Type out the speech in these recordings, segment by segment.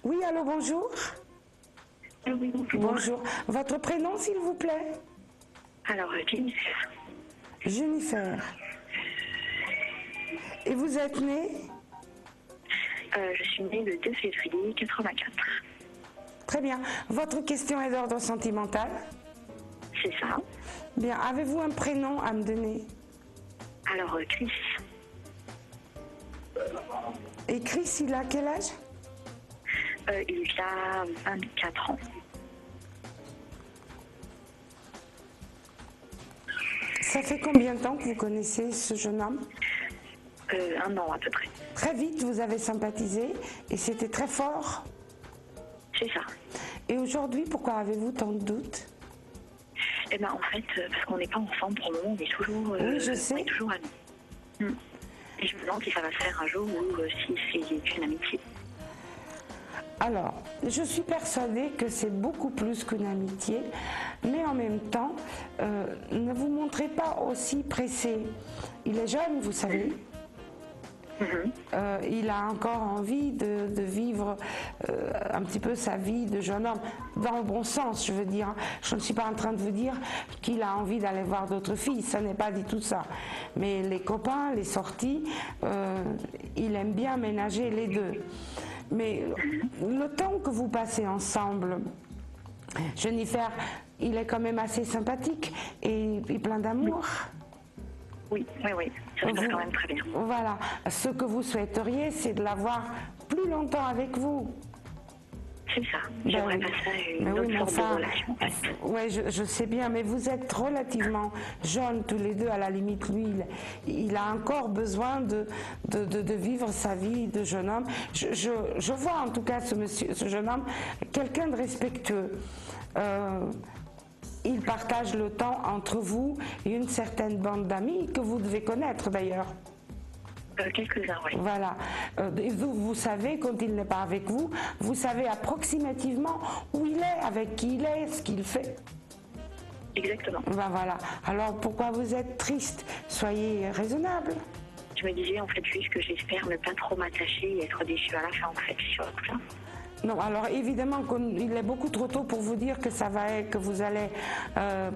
Oui, allô, bonjour. Oui, bonjour. Bonjour. Votre prénom, s'il vous plaît? Alors, Jennifer. Jennifer. Et vous êtes née? Je suis née le 2 février 84. Très bien. Votre question est d'ordre sentimental? C'est ça. Bien. Avez-vous un prénom à me donner? Alors, Chris. Et Chris, il a quel âge? Il a 24 ans. Ça fait combien de temps que vous connaissez ce jeune homme? 1 an à peu près. Très vite, vous avez sympathisé et c'était très fort. C'est ça. Et aujourd'hui, pourquoi avez-vous tant de doutes? Eh bien, en fait, parce qu'on n'est pas ensemble pour le moment, on est toujours, Oui, je sais. on est toujours amis. Et je me demande si ça va se faire un jour ou si c'est une amitié. Alors, je suis persuadée que c'est beaucoup plus qu'une amitié, mais en même temps, ne vous montrez pas aussi pressé. Il est jeune, vous savez. Il a encore envie de vivre un petit peu sa vie de jeune homme, dans le bon sens, je veux dire. Je ne suis pas en train de vous dire qu'il a envie d'aller voir d'autres filles, ça n'est pas du tout ça. Mais les copains, les sorties, il aime bien ménager les deux. Mais le temps que vous passez ensemble, Jennifer, il est quand même assez sympathique et plein d'amour. Oui. Ça se passe quand même très bien. Voilà. Ce que vous souhaiteriez, c'est de l'avoir plus longtemps avec vous. C'est ça. J'aimerais passer une autre sorte de relation. En fait. Oui, je sais bien, mais vous êtes relativement jeunes tous les deux. À la limite, lui, il a encore besoin de vivre sa vie de jeune homme. Je vois en tout cas ce jeune homme, quelqu'un de respectueux. Il partage le temps entre vous et une certaine bande d'amis que vous devez connaître d'ailleurs. Quelques-uns, oui. Voilà. Vous savez, quand il n'est pas avec vous, vous savez approximativement où il est, avec qui il est, ce qu'il fait. Exactement. Ben voilà. Alors pourquoi vous êtes triste? Soyez raisonnable. Je me disais en fait juste que j'espère ne pas trop m'attacher et être déçue à la fin en fait sur tout ça. Non, alors évidemment qu'il est beaucoup trop tôt pour vous dire que que vous allez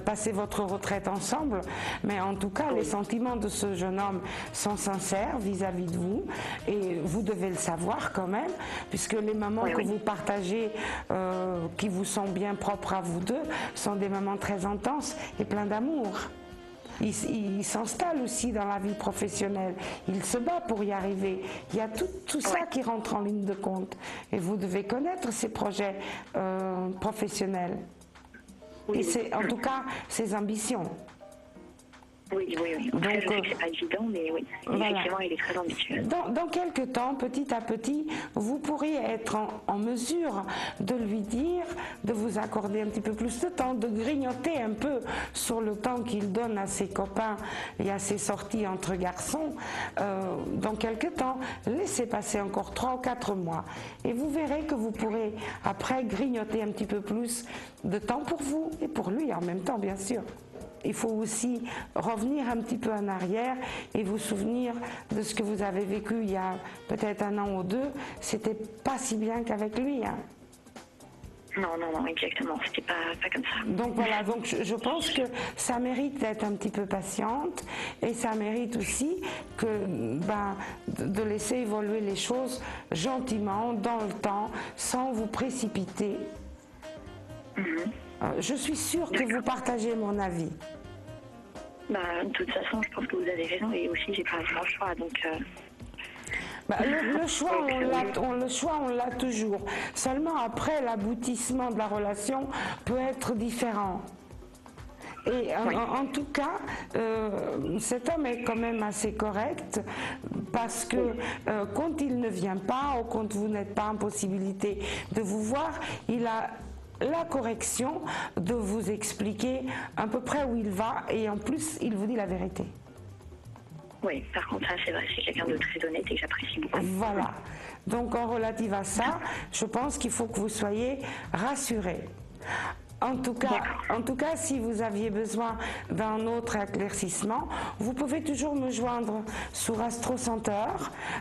passer votre retraite ensemble, mais en tout cas, les sentiments de ce jeune homme sont sincères vis-à-vis de vous, et vous devez le savoir quand même, puisque les moments que vous partagez, qui vous sont bien propres à vous deux, sont des moments très intenses et pleins d'amour. Il s'installe aussi dans la vie professionnelle, il se bat pour y arriver. Il y a tout ça qui rentre en ligne de compte. Et vous devez connaître ses projets professionnels. Et en tout cas, ses ambitions. Oui. Après, je sais que c'est pas évident, mais oui. Voilà. Effectivement, il est très ambitieux. Dans quelques temps, petit à petit, vous pourriez être en mesure de lui dire, de vous accorder un petit peu plus de temps, de grignoter un peu sur le temps qu'il donne à ses copains et à ses sorties entre garçons. Dans quelques temps, laissez passer encore 3 ou 4 mois. Et vous verrez que vous pourrez, après, grignoter un petit peu plus de temps pour vous et pour lui en même temps, bien sûr. Il faut aussi revenir un petit peu en arrière et vous souvenir de ce que vous avez vécu il y a peut-être 1 an ou 2. C'était pas si bien qu'avec lui. Hein. Non, exactement. C'était pas comme ça. Donc voilà, donc je pense que ça mérite d'être un petit peu patiente et ça mérite aussi de laisser évoluer les choses gentiment, dans le temps, sans vous précipiter. Je suis sûre que vous partagez mon avis. De toute façon, je pense que vous avez raison et aussi j'ai pas vraiment le choix. Donc, le choix, on l'a toujours. Seulement après, l'aboutissement de la relation peut être différent. Et en tout cas, cet homme est quand même assez correct parce que quand il ne vient pas ou quand vous n'êtes pas en possibilité de vous voir, il a la correction de vous expliquer à peu près où il va et en plus il vous dit la vérité. Oui, par contre ça c'est vrai, c'est quelqu'un de très honnête et que j'apprécie beaucoup. Voilà, donc en relative à ça, je pense qu'il faut que vous soyez rassurés. En tout cas, si vous aviez besoin d'un autre éclaircissement, vous pouvez toujours me joindre sur Astro Center.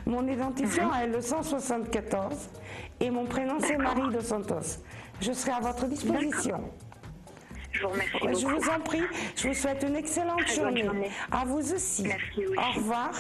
Mon identifiant est le 174 et mon prénom c'est Marie Dos Santos. Je serai à votre disposition. Je vous remercie beaucoup. Je vous en prie, je vous souhaite une excellente journée. Bonne journée. À vous aussi. Merci, oui. Au revoir.